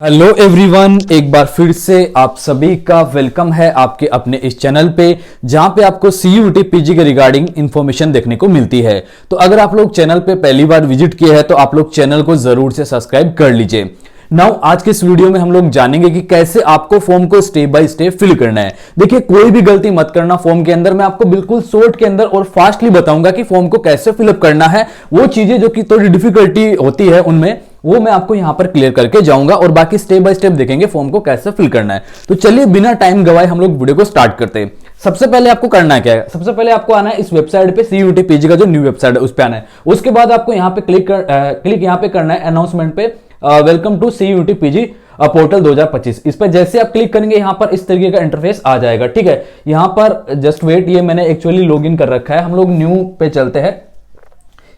Hello everyone, एक बार फिर से आप सभी का वेलकम है आपके अपने इस चैनल पे जहां पे आपको सीयूईटी पीजी के रिगार्डिंग इंफॉर्मेशन देखने को मिलती है। तो अगर आप लोग चैनल पे पहली बार विजिट किए हैं तो आप लोग चैनल को जरूर से सब्सक्राइब कर लीजिए। नाउ आज के इस वीडियो में हम लोग जानेंगे कि कैसे आपको फॉर्म को स्टेप बाय स्टेप फिल करना है। देखिए, कोई भी गलती मत करना फॉर्म के अंदर। मैं आपको बिल्कुल शॉर्ट के अंदर और फास्टली बताऊंगा कि फॉर्म को कैसे फिलअप करना है। वो चीजें जो कि थोड़ी डिफिकल्टी होती है उनमें, वो मैं आपको यहां पर क्लियर करके जाऊंगा और बाकी स्टेप बाय स्टेप देखेंगे फॉर्म को कैसे फिल करना है। तो चलिए बिना टाइम गवाए हम लोग वीडियो को स्टार्ट करते हैं। सबसे पहले आपको करना है क्या है, सबसे पहले आपको आना है इस वेबसाइट पे, सीयूईटी पीजी का जो न्यू वेबसाइट है उस पे आना है। उसके बाद आपको यहां पे क्लिक यहां पे करना है अनाउंसमेंट पे, welcome to CUET PG portal 2025। इस पर जैसे आप क्लिक करेंगे यहां पर इस तरीके का इंटरफेस आ जाएगा। ठीक है, यहां पर जस्ट वेट, ये मैंने एक्चुअली लॉगिन कर रखा है। हम लोग न्यू पे चलते हैं,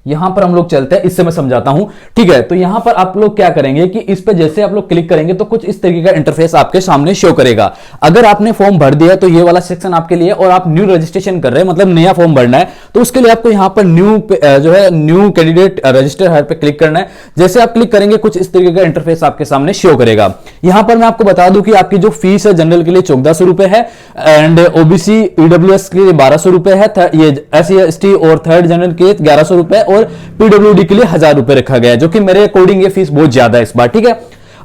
यहां पर हम लोग चलते हैं, इससे मैं समझाता हूं। ठीक है, तो यहां पर आप लोग क्या करेंगे कि इस पे जैसे आप लोग क्लिक करेंगे तो कुछ इस तरीके का इंटरफेस आपके सामने शो करेगा। अगर आपने फॉर्म भर दिया तो ये वाला सेक्शन आपके लिए, और आप न्यू रजिस्ट्रेशन कर रहे हैं मतलब नया फॉर्म भरना है, तो उसके लिए आपको यहां पर न्यू कैंडिडेट रजिस्टर हर पे क्लिक करना है। जैसे आप क्लिक करेंगे कुछ इस तरीके का इंटरफेस आपके सामने शो करेगा। यहां पर मैं आपको बता दूं कि आपकी जो फीस है जनरल के लिए 1400 रुपए है, एंड ओबीसी ईडब्ल्यूएस के लिए 1200 रुपए है, ये एससी एसटी और थर्ड जनरल के लिए 1100 रुपए, और पीडब्ल्यूडी के लिए 1000 रुपए रखा गया है, जो कि मेरे अकॉर्डिंग ये फीस बहुत ज्यादा है इस बार। ठीक है,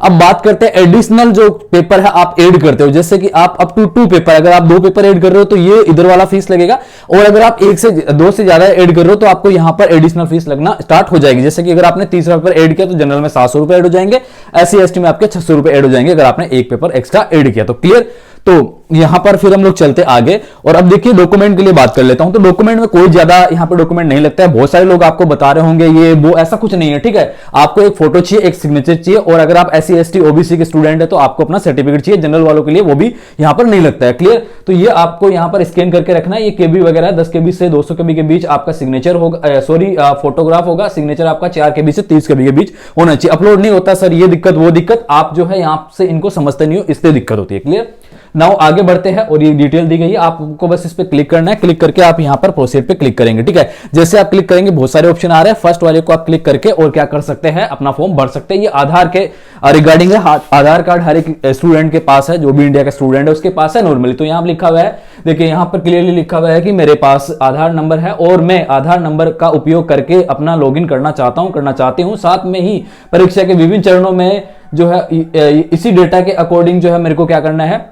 अब बात करते हैं एडिशनल जो पेपर है आप ऐड करते हो, जैसे कि आप अप टू 2 पेपर, अगर आप 2 पेपर ऐड कर रहे हो तो ये इधर वाला फीस लगेगा, और अगर आप 1 से 2 से ज्यादा ऐड कर रहे हो तो आपको यहां पर एडिशनल फीस लगना स्टार्ट हो जाएगी। जैसे कि अगर आपने तीसरा पेपर ऐड किया तो जनरल में 700 रुपए ऐड हो जाएंगे, एससी एसटी में आपके 600 रुपए ऐड हो जाएंगे अगर आपने एक पेपर एक्स्ट्रा ऐड किया तो। क्लियर? तो यहां पर फिर हम लोग चलते आगे, और अब देखिए डॉक्यूमेंट के लिए बात कर लेता हूं। तो डॉक्यूमेंट में कोई ज्यादा यहां पर डॉक्यूमेंट नहीं लगता है। बहुत सारे लोग आपको बता रहे होंगे ये वो, ऐसा कुछ नहीं है। ठीक है, आपको एक फोटो चाहिए, एक सिग्नेचर चाहिए, और अगर आप एससी एसटी ओबीसी के स्टूडेंट है तो आपको अपना सर्टिफिकेट चाहिए। जनरल वालों के लिए वो भी यहां पर नहीं लगता है। क्लियर? तो ये आपको यहां पर स्कैन करके रखना है। ये केबी वगैरह 10 केबी से 200 केबी के बीच आपका सिग्नेचर होगा, फोटोग्राफ होगा। सिग्नेचर आपका 4 केबी से 30 केबी के बीच होना चाहिए। अपलोड नहीं होता सर, ये दिक्कत वो दिक्कत, आप जो है यहां से इनको समझते नहीं हो, इससे दिक्कत होती है। क्लियर? नाउ आगे बढ़ते हैं, और ये डिटेल दी गई है, आपको बस इस पे क्लिक करना है। क्लिक करके आप यहां पर प्रोसीड पे क्लिक करेंगे। ठीक है, जैसे आप क्लिक करेंगे बहुत सारे ऑप्शन आ रहे हैं। फर्स्ट वाले को आप क्लिक करके और क्या कर सकते हैं, अपना फॉर्म भर सकते हैं। ये आधार के रिगार्डिंग है। आधार कार्ड हर एक स्टूडेंट के पास है, जो भी इंडिया का स्टूडेंट है उसके पास है नॉर्मली। तो यहां लिखा हुआ है, देखिए यहां पर क्लियरली लिखा हुआ है कि मेरे पास आधार नंबर है और मैं आधार नंबर का उपयोग करके अपना लॉगिन करना चाहती हूं। साथ में ही परीक्षा के विभिन्न चरणों में जो है इसी डेटा के अकॉर्डिंग जो है मेरे को क्या करना है,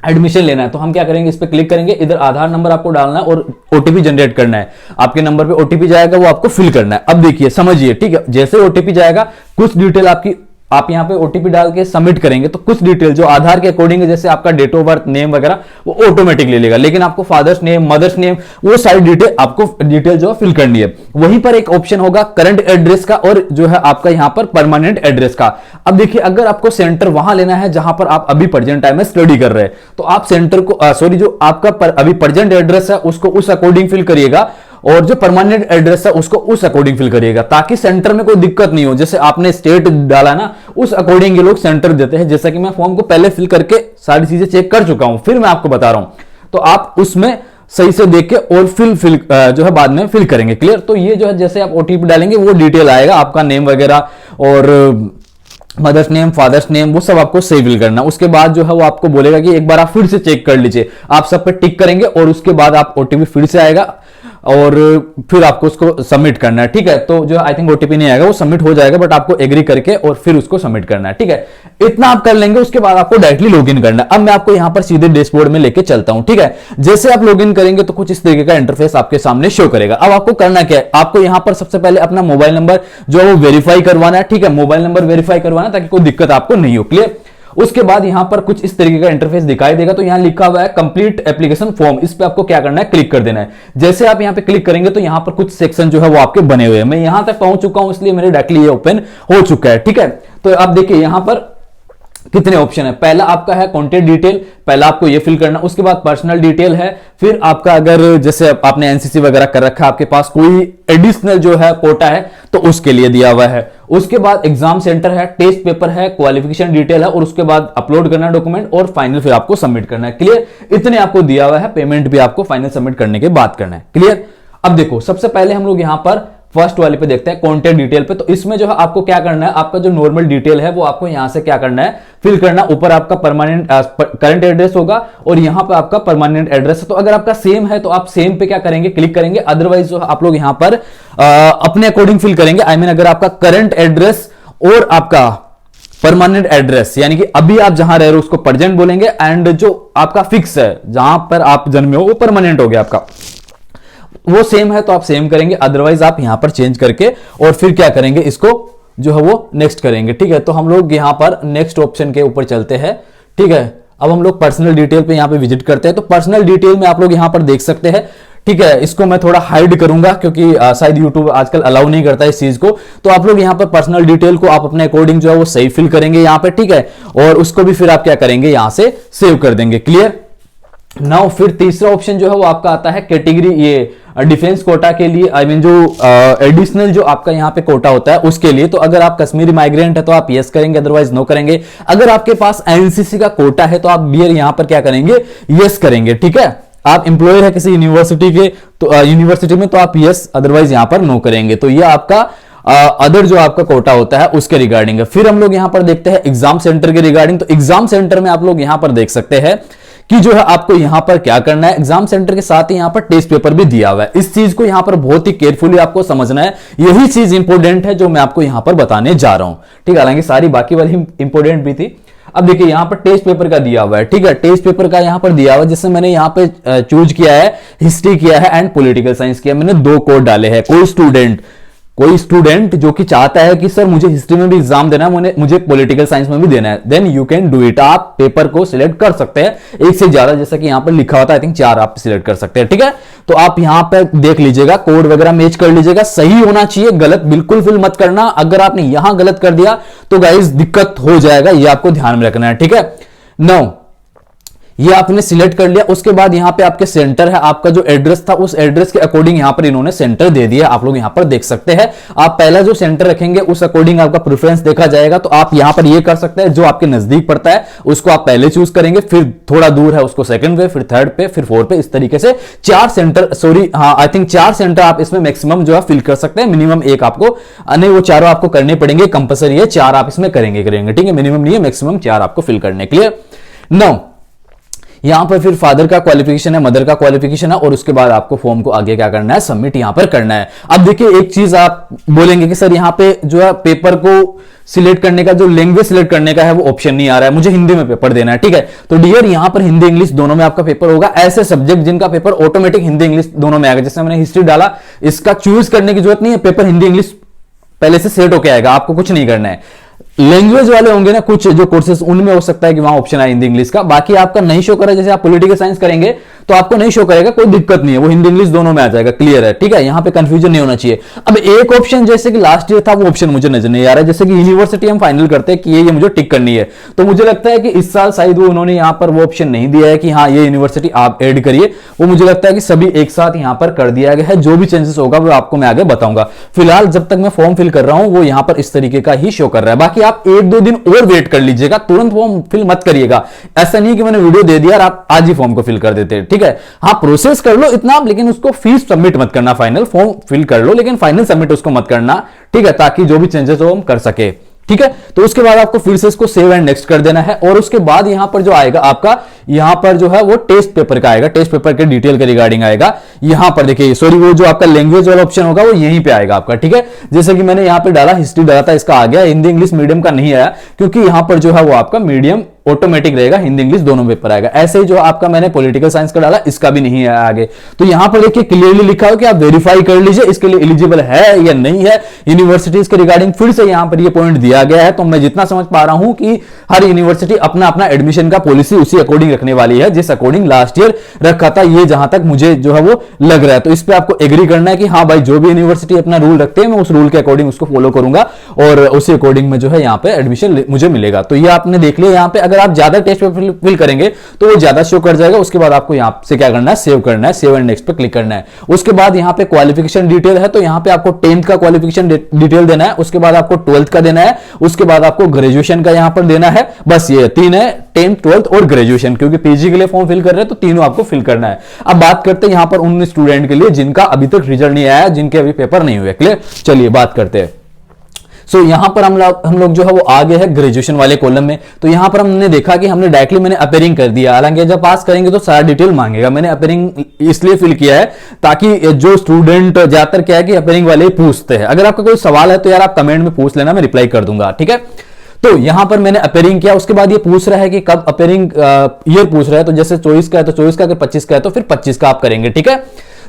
एडमिशन लेना है। तो हम क्या करेंगे, इस पे क्लिक करेंगे, इधर आधार नंबर आपको डालना है और ओटीपी जनरेट करना है। आपके नंबर पे ओटीपी जाएगा, वो आपको फिल करना है। अब देखिए समझिए, ठीक है, जैसे ओटीपी जाएगा कुछ डिटेल आपकी, आप यहां पे ओटीपी डाल के सबमिट करेंगे तो कुछ डिटेल जो आधार के अकॉर्डिंग है, जैसे आपका डेट ऑफ बर्थ, नेम वगैरह, वो ऑटोमेटिक ले लेगा। लेकिन आपको फादर्स नेम, मदर्स नेम, वो सारी डिटेल आपको डिटेल जो है फिल करनी है। वहीं पर एक ऑप्शन होगा करंट एड्रेस का, और जो है आपका यहां पर परमानेंट एड्रेस का। अब देखिए, अगर आपको सेंटर वहां लेना है जहां पर आप अभी प्रेजेंट टाइम में स्टडी कर रहे हैं, तो आप सेंटर को जो आपका अभी प्रेजेंट एड्रेस है उसको उस अकॉर्डिंग फिल करिएगा, और जो परमानेंट एड्रेस है उसको उस अकॉर्डिंग फिल करिएगा, ताकि सेंटर में कोई दिक्कत नहीं हो। जैसे आपने स्टेट डाला ना, उस अकॉर्डिंग ये लोग सेंटर देते हैं। जैसा कि मैं फॉर्म को पहले फिल करके सारी चीजें चेक कर चुका हूं, फिर मैं आपको बता रहा हूं, तो आप उसमें सही से देख के और फिल जो है बाद में फिल करेंगे। क्लियर? तो ये जो है जैसे आप ओटीपी डालेंगे वो डिटेल आएगा, आपका नेम वगैरह और मदर्स नेम, फादर्स नेम, वो सब आपको सही फिल करना। उसके बाद जो है वो आपको बोलेगा कि एक बार आप फिर से चेक कर लीजिए। आप सब पे टिक करेंगे और उसके बाद आप ओटीपी फिर से आएगा और फिर आपको उसको सबमिट करना है। ठीक है, तो जो आई थिंक ओटीपी नहीं आएगा, वो सबमिट हो जाएगा, बट आपको एग्री करके और फिर उसको सबमिट करना है। ठीक है, इतना आप कर लेंगे। उसके बाद आपको डायरेक्टली लॉगिन करना है। अब मैं आपको यहां पर सीधे डैशबोर्ड में लेके चलता हूं। ठीक है, जैसे आप लॉगिन करेंगे तो कुछ इस तरीके का इंटरफेस आपके सामने शो करेगा। अब आपको करना क्या है, आपको यहां पर सबसे पहले अपना मोबाइल नंबर जो है वो वेरीफाई करवाना है। ठीक है, मोबाइल नंबर वेरीफाई करवाना ताकि कोई दिक्कत आपको नहीं हो। क्लियर? उसके बाद यहां पर कुछ इस तरीके का इंटरफेस दिखाई देगा। तो यहां लिखा हुआ है कंप्लीट एप्लीकेशन फॉर्म, इस पे आपको क्या करना है, क्लिक कर देना है। जैसे आप यहां पे क्लिक करेंगे तो यहां पर कुछ सेक्शन जो है वो आपके बने हुए हैं। मैं यहां तक पहुंच चुका हूं, इसलिए मेरे डायरेक्टली ये ओपन हो चुका है। ठीक है, तो आप देखिए यहां पर कितने ऑप्शन है। पहला आपका है कॉन्टेक्ट डिटेल, पहला आपको ये फिल करना। उसके बाद पर्सनल डिटेल है, फिर आपका अगर जैसे आपने एनसीसी वगैरह कर रखा है, आपके पास कोई एडिशनल जो है कोटा है तो उसके लिए दिया हुआ है। उसके बाद एग्जाम सेंटर है, टेस्ट पेपर है, क्वालिफिकेशन डिटेल है, और उसके बाद अपलोड करना डॉक्यूमेंट, और फाइनल फिर आपको सबमिट करना है। क्लियर? इतने आपको दिया हुआ है। पेमेंट भी आपको फाइनल सबमिट करने के बाद करना है। क्लियर? अब देखो, सबसे पहले हम लोग यहां पर फर्स्ट वाले पे देखते हैं कॉन्टैक्ट डिटेल पे। तो इसमें जो है आपको क्या करना है, आपका जो नॉर्मल डिटेल है वो आपको यहां से क्या करना है, फिल करना। ऊपर आपका परमानेंट करंट एड्रेस होगा और यहां पे आपका परमानेंट एड्रेस है। तो अगर आपका सेम है तो आप सेम पे क्या करेंगे, क्लिक करेंगे। अदरवाइज जो आप लोग यहां पर अपने अकॉर्डिंग फिल करेंगे। आई मीन अगर आपका करंट एड्रेस और आपका परमानेंट एड्रेस यानी कि अभी आप जहां रह रहे हो उसको प्रेजेंट बोलेंगे, एंड जो आपका फिक्स है जहां पर आप जन्मे हो वो परमानेंट हो गया आपका, वो सेम है तो आप सेम करेंगे। अदरवाइज आप यहां पर चेंज करके और फिर क्या करेंगे, इसको जो है वो नेक्स्ट करेंगे। ठीक है, तो हम लोग यहां पर नेक्स्ट ऑप्शन के ऊपर चलते हैं। ठीक है, अब हम लोग पर्सनल डिटेल पे यहां पे विजिट करते हैं। तो पर्सनल डिटेल में आप लोग यहां पर देख सकते हैं। ठीक है, इसको मैं थोड़ा हाइड करूंगा क्योंकि शायद यूट्यूब आजकल अलाउ नहीं करता इस चीज को। तो आप लोग यहां पर पर्सनल डिटेल को आप अपने अकॉर्डिंग जो है वो सही फिल करेंगे यहां पे। ठीक है, और उसको भी फिर आप क्या करेंगे, यहां से सेव कर देंगे। क्लियर। नाउ फिर तीसरा ऑप्शन जो है वो आपका आता है कैटेगरी, ये डिफेंस कोटा के लिए। आई मीन जो एडिशनल जो आपका यहाँ पे कोटा होता है उसके लिए। तो अगर आप कश्मीरी माइग्रेंट है तो आप यस करेंगे, अदरवाइज नो करेंगे। अगर आपके पास एनसीसी का कोटा है तो आप बियर यहां पर क्या करेंगे, यस करेंगे। ठीक है, आप एम्प्लॉयर है किसी यूनिवर्सिटी के तो यूनिवर्सिटी में तो आप यस, अदरवाइज यहां पर नो करेंगे। तो ये आपका अदर जो आपका कोटा होता है उसके रिगार्डिंग है। फिर हम लोग यहां पर देखते हैं एग्जाम सेंटर के रिगार्डिंग। तो एग्जाम सेंटर में आप लोग यहां पर देख सकते हैं कि जो है आपको यहां पर क्या करना है, एग्जाम सेंटर के साथ ही यहां पर टेस्ट पेपर भी दिया हुआ है। इस चीज को यहां पर बहुत ही केयरफुली आपको समझना है। यही चीज इंपॉर्टेंट है जो मैं आपको यहां पर बताने जा रहा हूं। ठीक है, हालांकि सारी बाकी वाली इंपॉर्टेंट भी थी। अब देखिए यहां पर टेस्ट पेपर का दिया हुआ है। ठीक है, टेस्ट पेपर का यहां पर दिया हुआ है, जिससे मैंने यहां पे चूज किया है हिस्ट्री किया है एंड पॉलिटिकल साइंस किया। मैंने 2 कोड डाले हैं। कोई स्टूडेंट जो कि चाहता है कि सर मुझे हिस्ट्री में भी एग्जाम देना है, मुझे पॉलिटिकल साइंस में भी देना है, then you can do it. आप पेपर को सिलेक्ट कर सकते हैं 1 से ज्यादा, जैसा कि यहां पर लिखा होता है, आई थिंक 4 आप सिलेक्ट कर सकते हैं। ठीक है, तो आप यहां पर देख लीजिएगा, कोड वगैरह मैच कर लीजिएगा, सही होना चाहिए, गलत बिल्कुल फिल मत करना। अगर आपने यहां गलत कर दिया तो गाइस दिक्कत हो जाएगा, ये आपको ध्यान में रखना है। ठीक है, नाउ ये आपने सिलेक्ट कर लिया। उसके बाद यहां पे आपके सेंटर है, आपका जो एड्रेस था उस एड्रेस के अकॉर्डिंग यहां पर इन्होंने सेंटर दे दिया। आप लोग यहां पर देख सकते हैं, आप पहला जो सेंटर रखेंगे उस अकॉर्डिंग आपका प्रेफरेंस देखा जाएगा। तो आप यहां पर ये कर सकते हैं, जो आपके नजदीक पड़ता है उसको आप पहले चूज करेंगे, फिर थोड़ा दूर है उसको सेकंड पे, फिर थर्ड पे, फिर 4 पे। इस तरीके से 4 सेंटर, आई थिंक 4 सेंटर आप इसमें मैक्सिमम जो है फिल कर सकते हैं। मिनिमम 1 आपको, नहीं वो चारों आपको करने पड़ेंगे, कंपलसरी है, 4 आप इसमें करेंगे। ठीक है, मिनिमम नहीं है, मैक्सिमम 4 आपको फिल करने। क्लियर। नाउ यहां पर फिर फादर का क्वालिफिकेशन है, मदर का क्वालिफिकेशन है, और उसके बाद आपको फॉर्म को आगे क्या करना है, सबमिट यहां पर करना है। अब देखिए एक चीज आप बोलेंगे कि सर यहां पे जो है पेपर को सिलेक्ट करने का, जो लैंग्वेज सिलेक्ट करने का है वो ऑप्शन नहीं आ रहा है, मुझे हिंदी में पेपर देना है। ठीक है, तो डियर यहां पर हिंदी इंग्लिश दोनों में आपका पेपर होगा। ऐसे सब्जेक्ट जिनका पेपर ऑटोमेटिक हिंदी इंग्लिश दोनों में आएगा, जैसे मैंने हिस्ट्री डाला, इसका चूज करने की जरूरत नहीं है, पेपर हिंदी इंग्लिश पहले से सेट होके आएगा, आपको कुछ नहीं करना है। लैंग्वेज वाले होंगे ना कुछ जो कोर्सेज, उनमें हो सकता है कि वहां ऑप्शन आए हिंदी इंग्लिश का, बाकी आपका नहीं शो करेगा। जैसे आप पॉलिटिकल साइंस करेंगे तो आपको नहीं शो करेगा, कोई दिक्कत नहीं है, वो हिंदी इंग्लिश दोनों में आ जाएगा। क्लियर है। ठीक है, यहां पे कंफ्यूजन नहीं होना चाहिए। अब एक ऑप्शन जैसे कि लास्ट ईयर था वो ऑप्शन मुझे नजर नहीं आ रहा है, जैसे कि यूनिवर्सिटी हम फाइनल करते हैं कि ये मुझे टिक करनी है, तो मुझे लगता है कि इस साल शायद वो उन्होंने यहां पर वो ऑप्शन नहीं दिया है कि हाँ ये यूनिवर्सिटी आप ऐड करिए। वो मुझे लगता है कि सभी एक साथ यहां पर कर दिया गया है। जो भी चेंजेस होगा वो आपको मैं आगे बताऊंगा। फिलहाल जब तक मैं फॉर्म फिल कर रहा हूं वो यहां पर इस तरीके का ही शो कर रहा है। बाकी आप 1-2 दिन और वेट कर लीजिएगा, तुरंत फॉर्म फिल मत करिएगा। ऐसा नहीं कि मैंने वीडियो दे दिया और आप आज ही फॉर्म को फिल कर देते हैं। ठीक है, हाँ प्रोसेस कर लो इतना, लेकिन उसको फीस सबमिट मत करना। फाइनल फॉर्म फिल कर लो लेकिन फाइनल सबमिट उसको मत करना। ठीक है, ताकि जो भी चेंजेस हो हम कर सके। ठीक है, तो उसके बाद आपको फिर से इसको सेव एंड नेक्स्ट कर देना है, और उसके बाद यहां पर जो आएगा आपका, यहां पर जो है वो टेस्ट पेपर का आएगा, टेस्ट पेपर के डिटेल के रिगार्डिंग आएगा। यहां पर देखिए, सॉरी, वो जो आपका लैंग्वेज वाला ऑप्शन होगा वो यहीं पे आएगा आपका। ठीक है, जैसे कि मैंने यहां पे डाला, हिस्ट्री डाला था, इसका आ गया। हिंदी इंग्लिश मीडियम का नहीं आया क्योंकि यहां पर जो है वो आपका मीडियम ऑटोमेटिक रहेगा, हिंदी इंग्लिश दोनों पेपर आएगा। ऐसे ही जो आपका मैंने पॉलिटिकल साइंस का डाला, इसका भी नहीं है आगे। तो यहां पर देखिए क्लियरली लिखा हो कि आप वेरीफाई कर लीजिए इसके लिए एलिजिबल है या नहीं है। यूनिवर्सिटीज के रिगार्डिंग फिर से यहां पर ये पॉइंट दिया गया है। तो मैं जितना समझ पा रहा हूं कि हर यूनिवर्सिटी अपना अपना एडमिशन का पॉलिसी उसी अकॉर्डिंग रखने वाली है, जिस अकॉर्डिंग लास्ट ईयर रखा था, ये जहां तक मुझे जो है वो लग रहा है। तो इस पे आपको एग्री करना है कि हाँ भाई, जो भी यूनिवर्सिटी अपना रूल रखते हैं मैं उस रूल के अकॉर्डिंग उसको फॉलो करूंगा और उसी अकॉर्डिंग में जो है यहाँ पे एडमिशन मुझे मिलेगा। तो ये आपने देख लिया। यहाँ पे अगर अगर आप ज्यादा टेस्ट पेपर फिल करेंगे तो वो ज्यादा शो कर जाएगा। उसके बाद आपको यहाँ से क्या करना है, सेव करना है, सेव एंड नेक्स्ट पे क्लिक करना है। उसके बाद यहाँ पे क्वालिफिकेशन डिटेल है, तो यहाँ पे आपको 10th का क्वालिफिकेशन डिटेल देना है, उसके बाद आपको 12th का देना है, उसके बाद आपको ग्रेजुएशन का यहाँ पर देना है। बस ये 3 है, 10th 12th और ग्रेजुएशन, क्योंकि पीजी के लिए फॉर्म फिल कर रहे हैं तो तीनों आपको फिल करना है। अब बात करते हैं यहाँ पर उन स्टूडेंट के लिए जिनका अभी तक रिजल्ट नहीं आया, जिनके अभी पेपर नहीं हुए। क्लियर, चलिए बात करते हैं। सो यहां पर हम लोग जो है वो आ गए हैं ग्रेजुएशन वाले कॉलम में। तो यहां पर हमने देखा कि हमने डायरेक्टली मैंने अपेयरिंग कर दिया, हालांकि जब पास करेंगे तो सारा डिटेल मांगेगा। मैंने अपेयरिंग इसलिए फिल किया है ताकि जो स्टूडेंट ज्यादातर क्या है कि अपेयरिंग वाले पूछते हैं। अगर आपका कोई सवाल है तो यार आप कमेंट में पूछ लेना, मैं रिप्लाई कर दूंगा, ठीक है। तो यहां पर मैंने अपेयरिंग किया, उसके बाद ये पूछ रहा है कि कब अपेयरिंग ईयर पूछ रहा है, तो जैसे 24 का है तो 24 का, अगर 25 का है तो फिर 25 का आप करेंगे, ठीक है।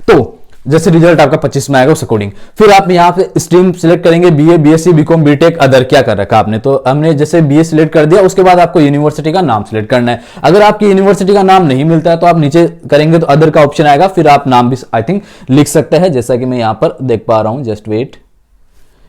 तो जैसे रिजल्ट आपका 25 में आएगा उस अकॉर्डिंग फिर आप यहां पे स्ट्रीम सिलेक्ट करेंगे, BA, BSc, BCom, BTech, other क्या कर रखा आपने। तो हमने जैसे बीए सिलेक्ट कर दिया, उसके बाद आपको यूनिवर्सिटी का नाम सिलेक्ट करना है। अगर आपकी यूनिवर्सिटी का नाम नहीं मिलता है तो आप नीचे करेंगे तो अदर का ऑप्शन आएगा, फिर आप नाम भी आई थिंक लिख सकते हैं, जैसा कि मैं यहां पर देख पा रहा हूं। जस्ट वेट,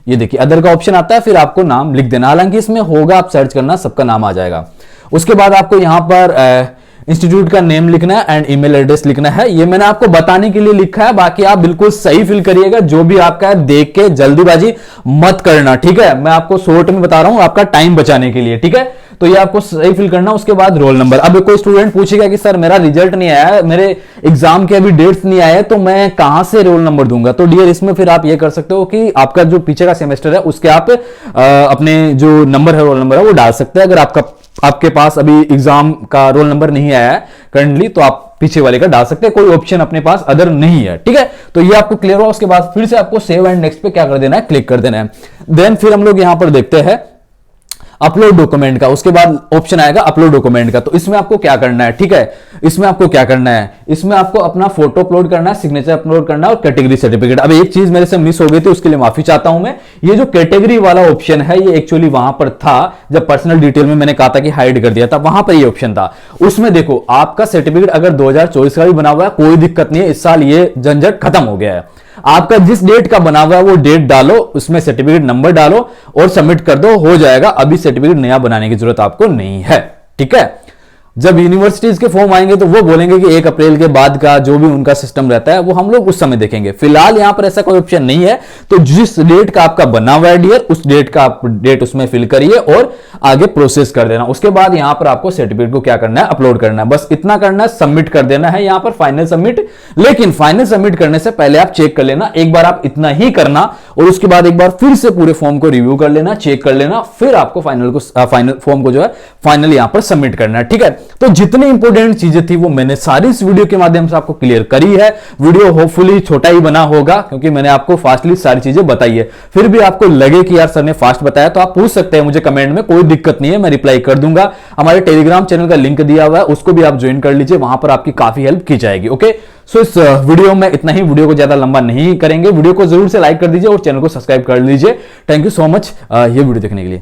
ये देखिए अदर का ऑप्शन आता है, फिर आपको नाम लिख देना। हालांकि इसमें होगा, आप सर्च करना, सबका नाम आ जाएगा। उसके बाद आपको यहां पर इंस्टीट्यूट का नेम लिखना है एंड ईमेल एड्रेस लिखना है। ये मैंने आपको बताने के लिए लिखा है, बाकी आप बिल्कुल सही फिल करिएगा। जो भी आपका है देख के जल्दीबाजी मत करना, ठीक है। मैं आपको शॉर्ट में बता रहा हूं आपका टाइम बचाने के लिए, ठीक है। तो ये आपको सही फिल करना। उसके बाद रोल नंबर। अब कोई स्टूडेंट पूछेगा कि सर मेरा रिजल्ट नहीं आया, मेरे एग्जाम के अभी डेट्स नहीं आए, तो मैं कहां से रोल नंबर दूंगा। तो डियर इसमें फिर आप ये कर सकते हो कि आपका जो पीछे का सेमेस्टर है उसके आप अपने जो नंबर है, रोल नंबर है, वो डाल सकते हैं। अगर आपके पास अभी एग्जाम का रोल नंबर नहीं आया है करंटली, तो आप पीछे वाले का डाल सकते हैं, कोई ऑप्शन अपने पास अदर नहीं है, ठीक है। तो ये आपको क्लियर हुआ। उसके बाद फिर से आपको सेव एंड नेक्स्ट पे क्या कर देना है, क्लिक कर देना है। देन फिर हम लोग यहां पर देखते हैं अपलोड डॉक्यूमेंट का। उसके बाद ऑप्शन आएगा अपलोड डॉक्यूमेंट का। तो इसमें आपको क्या करना है, ठीक है। इसमें आपको क्या करना है, इसमें आपको अपना फोटो अपलोड करना है, सिग्नेचर अपलोड करना है और कैटेगरी सर्टिफिकेट। अब एक चीज मेरे से मिस हो गई थी, उसके लिए माफी चाहता हूं मैं। ये जो कैटेगरी वाला ऑप्शन है ये एक्चुअली वहां पर था जब पर्सनल डिटेल में मैंने कहा था कि हाइड कर दिया था, वहां पर ये ऑप्शन था। उसमें देखो आपका सर्टिफिकेट अगर 2024 का भी बना हुआ है कोई दिक्कत नहीं है, इस साल ये झंझट खत्म हो गया है। आपका जिस डेट का बना हुआ है वो डेट डालो, उसमें सर्टिफिकेट नंबर डालो और सबमिट कर दो, हो जाएगा। अभी सर्टिफिकेट नया बनाने की जरूरत आपको नहीं है, ठीक है। जब यूनिवर्सिटीज के फॉर्म आएंगे तो वो बोलेंगे कि 1 अप्रैल के बाद का जो भी उनका सिस्टम रहता है वो हम लोग उस समय देखेंगे। फिलहाल यहां पर ऐसा कोई ऑप्शन नहीं है। तो जिस डेट का आपका बना हुआ है डियर, उस डेट का आप डेट उसमें फिल करिए और आगे प्रोसेस कर देना। उसके बाद यहां पर आपको सर्टिफिकेट को क्या करना है, अपलोड करना है। बस इतना करना है, सबमिट कर देना है यहां पर फाइनल सबमिट। लेकिन फाइनल सबमिट करने से पहले आप चेक कर लेना, एक बार आप इतना ही करना और उसके बाद एक बार फिर से पूरे फॉर्म को रिव्यू कर लेना, चेक कर लेना, फिर आपको फाइनल फॉर्म को जो है फाइनल यहां पर सबमिट करना है, ठीक है। तो जितनी इंपॉर्टेंट चीजें थी वो मैंने सारी इस वीडियो के माध्यम से आपको क्लियर करी है। वीडियो होपफुली छोटा ही बना होगा क्योंकि मैंने आपको फास्टली सारी चीजें बताई है। फिर भी आपको लगे कि यार सर ने फास्ट बताया तो आप पूछ सकते हैं मुझे कमेंट में, कोई दिक्कत नहीं है, मैं रिप्लाई कर दूंगा। हमारे टेलीग्राम चैनल का लिंक दिया हुआ है, उसको भी आप ज्वाइन कर लीजिए, वहां पर आपकी काफी हेल्प की जाएगी। ओके, सो इस वीडियो में इतना ही, वीडियो को ज्यादा लंबा नहीं करेंगे। वीडियो को जरूर से लाइक कर दीजिए और चैनल को सब्सक्राइब कर लीजिए। थैंक यू सो मच ये वीडियो देखने के लिए।